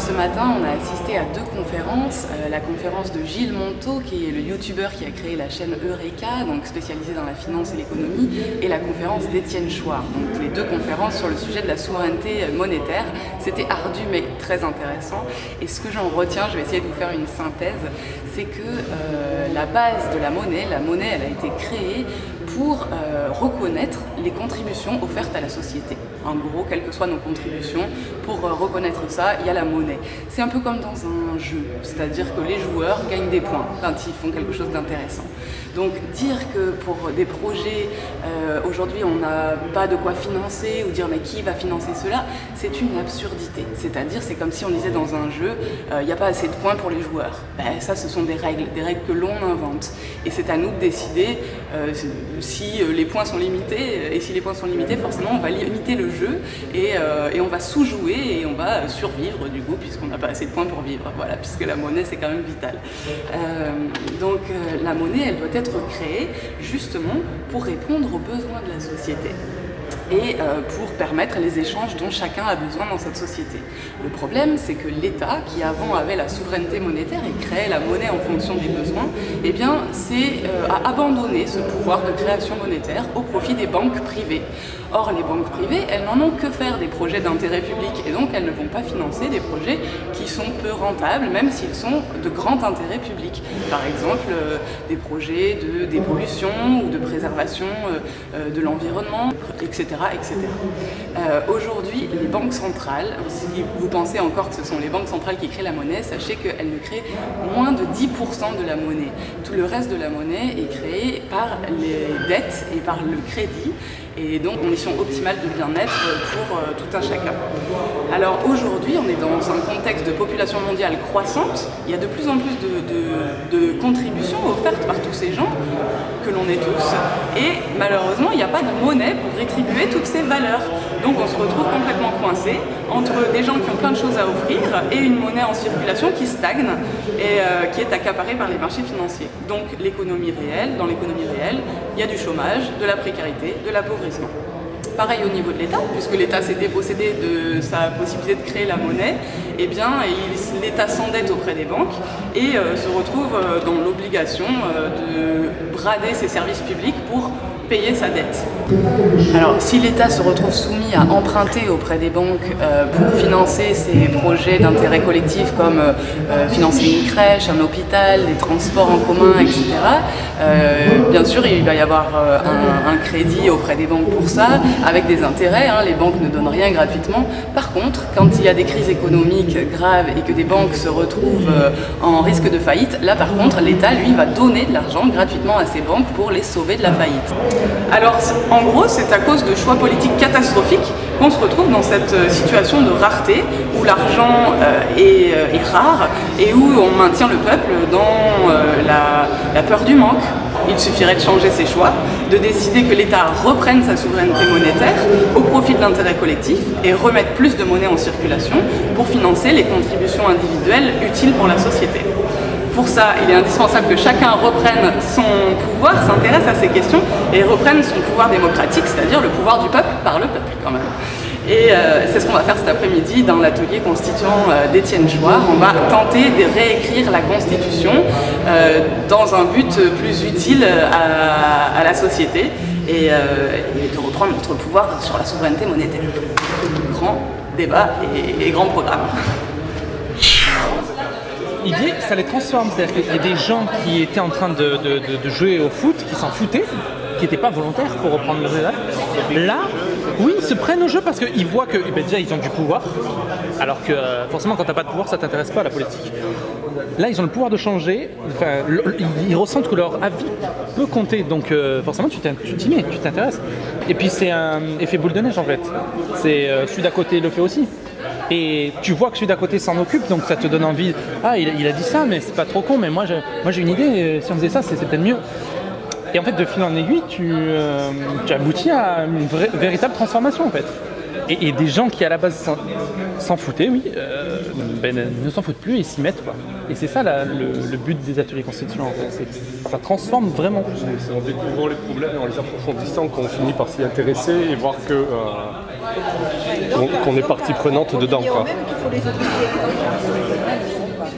ce matin, on a assisté à deux conférences. La conférence de Gilles Monteau, qui est le youtubeur qui a créé la chaîne Eureka, donc spécialisée dans la finance et l'économie, et la conférence d'Étienne Chouard. Donc les deux conférences sur le sujet de la souveraineté monétaire. C'était ardu mais très intéressant. Et ce que j'en retiens, je vais essayer de vous faire une synthèse, c'est que la base de la monnaie, elle a été créée pour reconnaître les contributions offertes à la société. En gros, quelles que soient nos contributions, pour reconnaître ça, il y a la monnaie. C'est un peu comme dans un jeu, c'est-à-dire que les joueurs gagnent des points quand ils font quelque chose d'intéressant. Donc dire que pour des projets, aujourd'hui on n'a pas de quoi financer, ou dire mais qui va financer cela, c'est une absurdité. C'est-à-dire c'est comme si on disait dans un jeu, il n'y a pas assez de points pour les joueurs. Ben, ça ce sont des règles que l'on invente. Et c'est à nous de décider si les points sont limités, et si les points sont limités, forcément on va limiter le jeu, et on va sous-jouer, et on va survivre du coup, puisqu'on n'a pas assez de points pour vivre. Voilà, puisque la monnaie c'est quand même vital. Donc la monnaie, elle doit être créée justement pour répondre aux besoins de la société et pour permettre les échanges dont chacun a besoin dans cette société. Le problème, c'est que l'État, qui avant avait la souveraineté monétaire et créait la monnaie en fonction des besoins, eh bien, a abandonné ce pouvoir de création monétaire au profit des banques privées. Or, les banques privées, elles n'en ont que faire des projets d'intérêt public, et donc elles ne vont pas financer des projets qui sont peu rentables, même s'ils sont de grand intérêt public. Par exemple, des projets de dépollution ou de préservation de l'environnement, etc. etc. Aujourd'hui, les banques centrales, si vous pensez encore que ce sont les banques centrales qui créent la monnaie, sachez qu'elles ne créent moins de 10% de la monnaie. Tout le reste de la monnaie est créé par les dettes et par le crédit, et donc conditions optimales de bien-être pour tout un chacun. Alors aujourd'hui, on est dans un contexte de population mondiale croissante. Il y a de plus en plus de contributions offertes par tous ces gens, que l'on est tous, et malheureusement, il n'y a pas de monnaie pour rétribuer toutes ces valeurs. Donc on se retrouve complètement coincé entre des gens qui ont plein de choses à offrir et une monnaie en circulation qui stagne et qui est accaparée par les marchés financiers. Donc l'économie réelle, dans l'économie réelle, il y a du chômage, de la précarité, de l'appauvrissement. Pareil au niveau de l'État, puisque l'État s'est dépossédé de sa possibilité de créer la monnaie, eh bien l'État s'endette auprès des banques et se retrouve dans l'obligation de brader ses services publics pour payer sa dette. Alors si l'État se retrouve soumis à emprunter auprès des banques pour financer ses projets d'intérêt collectif comme financer une crèche, un hôpital, des transports en commun, etc. Bien sûr il va y avoir un crédit auprès des banques pour ça, avec des intérêts, hein, les banques ne donnent rien gratuitement. Par contre, quand il y a des crises économiques graves et que des banques se retrouvent en risque de faillite, là par contre l'État lui va donner de l'argent gratuitement à ces banques pour les sauver de la faillite. Alors en gros c'est à cause de choix politiques catastrophiques qu'on se retrouve dans cette situation de rareté où l'argent est rare et où on maintient le peuple dans la peur du manque. Il suffirait de changer ses choix, de décider que l'État reprenne sa souveraineté monétaire au profit de l'intérêt collectif et remettre plus de monnaie en circulation pour financer les contributions individuelles utiles pour la société. Pour ça, il est indispensable que chacun reprenne son pouvoir, s'intéresse à ces questions et reprenne son pouvoir démocratique, c'est-à-dire le pouvoir du peuple par le peuple quand même. Et c'est ce qu'on va faire cet après-midi dans l'atelier constituant d'Étienne Chouard. On va tenter de réécrire la Constitution dans un but plus utile à la société et de reprendre notre pouvoir sur la souveraineté monétaire. Grand débat et grand programme. L'idée, ça les transforme, c'est-à-dire qu'il y a des gens qui étaient en train de jouer au foot, qui s'en foutaient, qui n'étaient pas volontaires pour reprendre le débat. Là, oui, ils se prennent au jeu parce qu'ils voient que déjà ils ont du pouvoir, alors que forcément quand tu n'as pas de pouvoir ça ne t'intéresse pas à la politique. Là ils ont le pouvoir de changer, enfin, ils ressentent que leur avis peut compter, donc forcément tu t'y mets, tu t'intéresses. Et puis c'est un effet boule de neige en fait, c'est celui d'à côté le fait aussi. Et tu vois que celui d'à côté s'en occupe, donc ça te donne envie. Ah, il a dit ça, mais c'est pas trop con, mais moi j'ai une idée, si on faisait ça, c'est peut-être mieux. Et en fait, de fil en aiguille, tu aboutis à une véritable transformation en fait. Et des gens qui à la base s'en foutaient, oui, ne s'en foutent plus et s'y mettent quoi. Et c'est ça le but des ateliers constituants en fait, c'est que ça transforme vraiment. C'est en découvrant les problèmes et en les approfondissant qu'on finit par s'y intéresser et voir que qu'on est partie prenante dedans. On dit Quoi. même qu'il faut les obliger.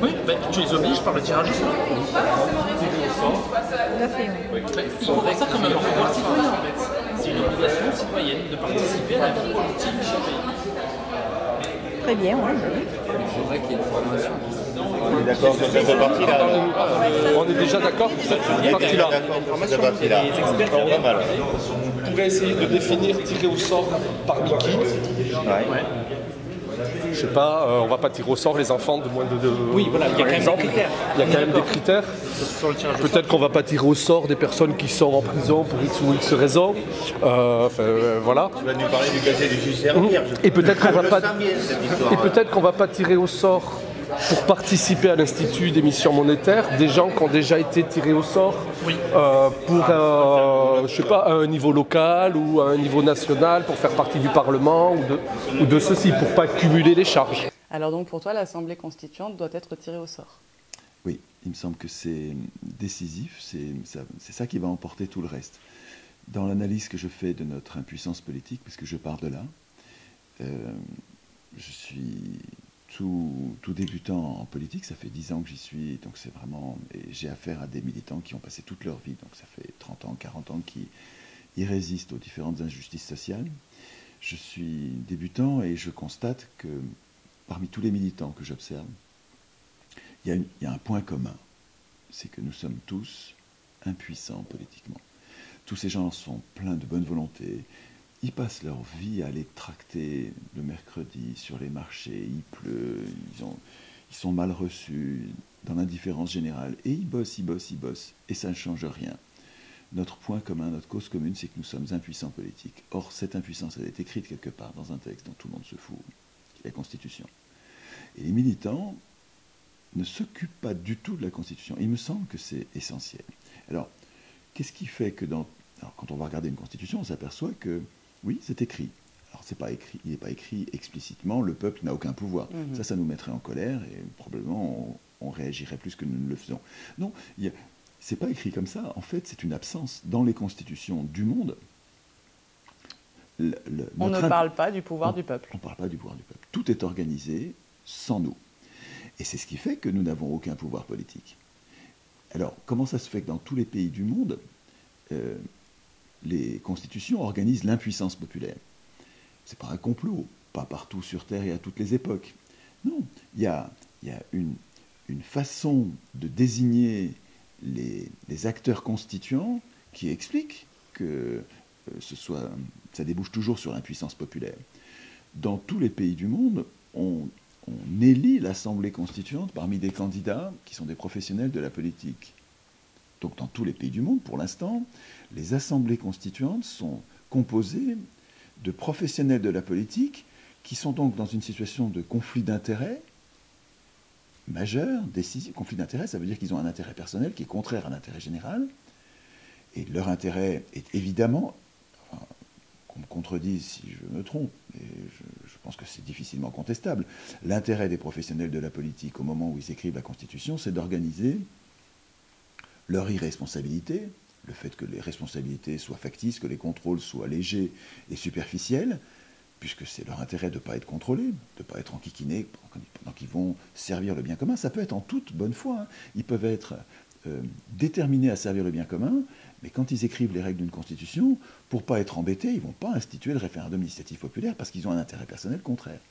Oui, tu les obliges par le tirage au sort. Tout à fait, oui. Il faudrait ça comme un pouvoir citoyen en fait. C'est une obligation citoyenne de participer à la vie politique du pays. Très bien, oui. Il faudrait qu'il y ait une formation. On est d'accord sur cette partie-là. On est déjà d'accord sur cette partie-là. D'accord sur cette partie-là. On va mal. On pourrait essayer de définir tirer au sort parmi qui. Je sais pas, on va pas tirer au sort les enfants de moins de Oui, voilà, il y a quand même des critères. Il y a quand même des critères. Sur le tirage au sort. Peut-être qu'on va pas tirer au sort des personnes qui sont en prison pour X ou X raisons. Voilà. Tu vas nous parler du casier du judiciaire hier. Et peut-être qu'on va Je pas. le sens bien, cette histoire. Et peut-être qu'on va pas tirer au sort pour participer à l'Institut d'émission monétaire des gens qui ont déjà été tirés au sort pour, je sais pas, à un niveau local ou à un niveau national pour faire partie du Parlement ou de ceci, pour pas cumuler les charges. Alors donc pour toi, l'Assemblée constituante doit être tirée au sort. Oui, il me semble que c'est décisif, c'est ça qui va emporter tout le reste. Dans l'analyse que je fais de notre impuissance politique, puisque je pars de là, je suis tout débutant en politique, ça fait 10 ans que j'y suis, donc c'est vraiment... Et j'ai affaire à des militants qui ont passé toute leur vie, donc ça fait 30 ans, 40 ans qu'ils résistent aux différentes injustices sociales. Je suis débutant et je constate que parmi tous les militants que j'observe, il y a un point commun, c'est que nous sommes tous impuissants politiquement. Tous ces gens sont pleins de bonne volonté. Ils passent leur vie à aller tracter le mercredi sur les marchés, il pleut, ils sont mal reçus, dans l'indifférence générale. Et ils bossent, et ça ne change rien. Notre point commun, notre cause commune, c'est que nous sommes impuissants politiques. Or, cette impuissance, elle est écrite quelque part dans un texte dont tout le monde se fout, qui est la Constitution. Et les militants ne s'occupent pas du tout de la Constitution. Il me semble que c'est essentiel. Alors, qu'est-ce qui fait que quand on va regarder une Constitution, on s'aperçoit que oui, c'est écrit. Alors, il n'est pas écrit explicitement, le peuple n'a aucun pouvoir. Ça nous mettrait en colère et probablement on réagirait plus que nous ne le faisons. Non, c'est pas écrit comme ça. En fait, c'est une absence. Dans les constitutions du monde, on ne parle pas du pouvoir du peuple. On ne parle pas du pouvoir du peuple. Tout est organisé sans nous. Et c'est ce qui fait que nous n'avons aucun pouvoir politique. Alors, comment ça se fait que dans tous les pays du monde, les constitutions organisent l'impuissance populaire? C'est pas un complot, pas partout sur Terre et à toutes les époques. Non, il y a une façon de désigner les acteurs constituants qui explique que ça débouche toujours sur l'impuissance populaire. Dans tous les pays du monde, on élit l'Assemblée constituante parmi des candidats qui sont des professionnels de la politique. Donc dans tous les pays du monde, pour l'instant, les assemblées constituantes sont composées de professionnels de la politique qui sont donc dans une situation de conflit d'intérêts majeur, décisif. Conflit d'intérêts, ça veut dire qu'ils ont un intérêt personnel qui est contraire à l'intérêt général. Et leur intérêt est évidemment, qu'on me contredise si je me trompe, mais je pense que c'est difficilement contestable, l'intérêt des professionnels de la politique au moment où ils écrivent la Constitution, c'est d'organiser leur irresponsabilité, le fait que les responsabilités soient factices, que les contrôles soient légers et superficiels, puisque c'est leur intérêt de ne pas être contrôlés, de ne pas être enquiquinés pendant qu'ils vont servir le bien commun. Ça peut être en toute bonne foi. Hein. Ils peuvent être déterminés à servir le bien commun, mais quand ils écrivent les règles d'une constitution, pour ne pas être embêtés, ils ne vont pas instituer le référendum initiative populaire parce qu'ils ont un intérêt personnel contraire.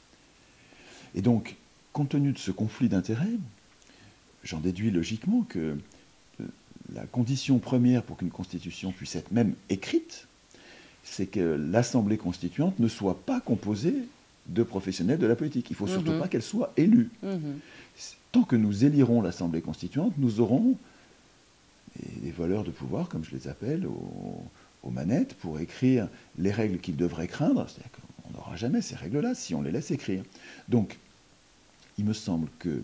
Et donc, compte tenu de ce conflit d'intérêts, j'en déduis logiquement que la condition première pour qu'une constitution puisse être même écrite, c'est que l'Assemblée constituante ne soit pas composée de professionnels de la politique. Il ne faut surtout pas qu'elle soit élue. Tant que nous élirons l'Assemblée constituante, nous aurons des voleurs de pouvoir, comme je les appelle, aux manettes, pour écrire les règles qu'ils devraient craindre. C'est-à-dire qu'on n'aura jamais ces règles-là si on les laisse écrire. Donc, il me semble que,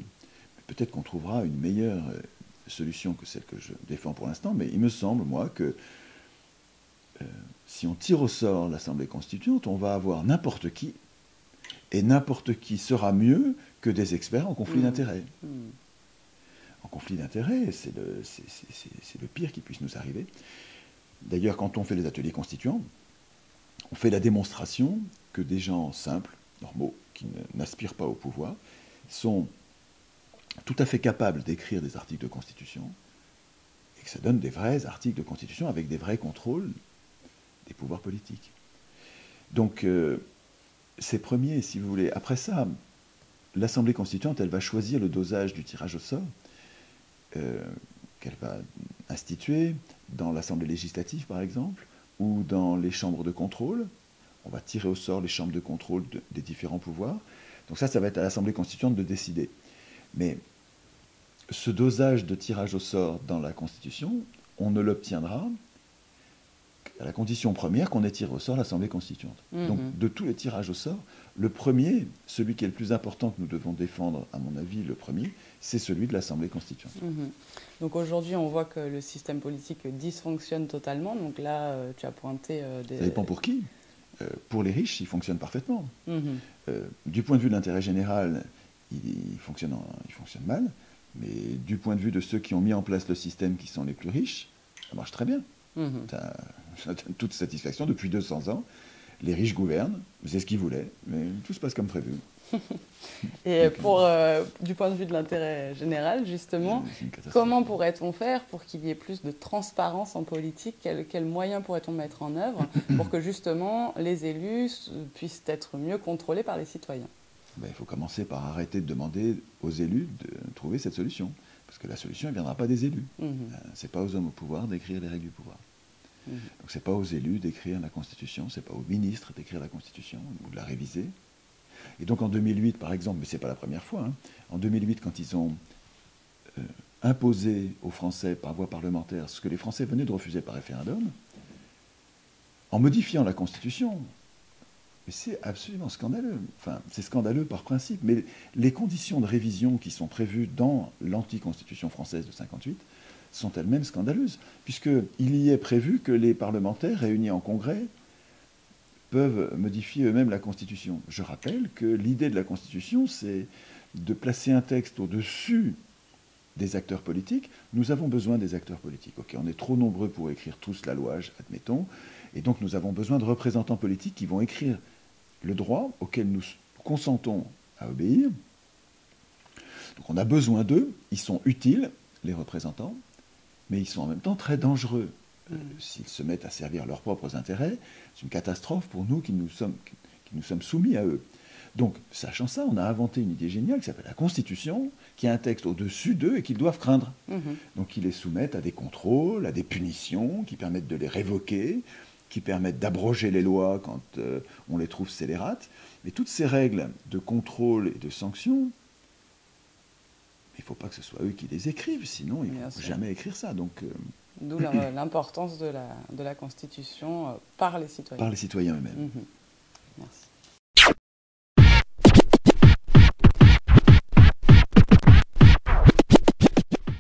peut-être qu'on trouvera une meilleure solution que celle que je défends pour l'instant, mais il me semble, moi, que si on tire au sort l'Assemblée constituante, on va avoir n'importe qui, et n'importe qui sera mieux que des experts en conflit d'intérêts. En conflit d'intérêts, c'est le pire qui puisse nous arriver. D'ailleurs, quand on fait les ateliers constituants, on fait la démonstration que des gens simples, normaux, qui n'aspirent pas au pouvoir, sont tout à fait capables d'écrire des articles de constitution, et que ça donne des vrais articles de constitution avec des vrais contrôles des pouvoirs politiques. Donc, c'est premier, si vous voulez. Après ça, l'Assemblée constituante, elle va choisir le dosage du tirage au sort qu'elle va instituer dans l'Assemblée législative, par exemple, ou dans les chambres de contrôle. On va tirer au sort les chambres de contrôle des différents pouvoirs. Donc ça va être à l'Assemblée constituante de décider. Mais ce dosage de tirage au sort dans la Constitution, on ne l'obtiendra à la condition première qu'on ait tiré au sort l'Assemblée constituante. Donc, de tous les tirages au sort, le premier, celui qui est le plus important que nous devons défendre, à mon avis, le premier, c'est celui de l'Assemblée constituante. Donc aujourd'hui, on voit que le système politique dysfonctionne totalement. Donc là, tu as pointé des... Ça dépend pour qui. Pour les riches, il fonctionne parfaitement. Du point de vue de l'intérêt général, il fonctionne mal. Mais du point de vue de ceux qui ont mis en place le système, qui sont les plus riches, ça marche très bien. Ça donne toute satisfaction. Depuis 200 ans, les riches gouvernent, c'est ce qu'ils voulaient, mais tout se passe comme prévu. Et du point de vue de l'intérêt général, justement, comment pourrait-on faire pour qu'il y ait plus de transparence en politique? Quels moyens pourrait-on mettre en œuvre pour que justement les élus puissent être mieux contrôlés par les citoyens? Il faut commencer par arrêter de demander aux élus de trouver cette solution. Parce que la solution ne viendra pas des élus. Ce n'est pas aux hommes au pouvoir d'écrire les règles du pouvoir. Donc ce n'est pas aux élus d'écrire la Constitution, ce n'est pas aux ministres d'écrire la Constitution ou de la réviser. Et donc en 2008, par exemple, mais ce n'est pas la première fois, en 2008, quand ils ont imposé aux Français par voie parlementaire ce que les Français venaient de refuser par référendum, en modifiant la Constitution, mais c'est absolument scandaleux. Enfin, c'est scandaleux par principe, mais les conditions de révision qui sont prévues dans l'anti-constitution française de 1958 sont elles-mêmes scandaleuses, puisqu'il y est prévu que les parlementaires réunis en congrès peuvent modifier eux-mêmes la Constitution. Je rappelle que l'idée de la Constitution, c'est de placer un texte au-dessus des acteurs politiques. Nous avons besoin des acteurs politiques. Ok, on est trop nombreux pour écrire tous la loi, admettons, et donc nous avons besoin de représentants politiques qui vont écrire le droit auquel nous consentons à obéir. Donc on a besoin d'eux, ils sont utiles, les représentants, mais ils sont en même temps très dangereux. S'ils se mettent à servir leurs propres intérêts, c'est une catastrophe pour nous qui nous sommes soumis à eux. Donc, sachant ça, on a inventé une idée géniale qui s'appelle la Constitution, qui a un texte au-dessus d'eux et qu'ils doivent craindre. Donc, ils les soumettent à des contrôles, à des punitions, qui permettent de les révoquer, qui permettent d'abroger les lois quand on les trouve scélérates. Mais toutes ces règles de contrôle et de sanction, il ne faut pas que ce soit eux qui les écrivent, sinon ils ne vont jamais écrire ça. Donc, d'où l'importance de la Constitution par les citoyens. Par les citoyens eux-mêmes.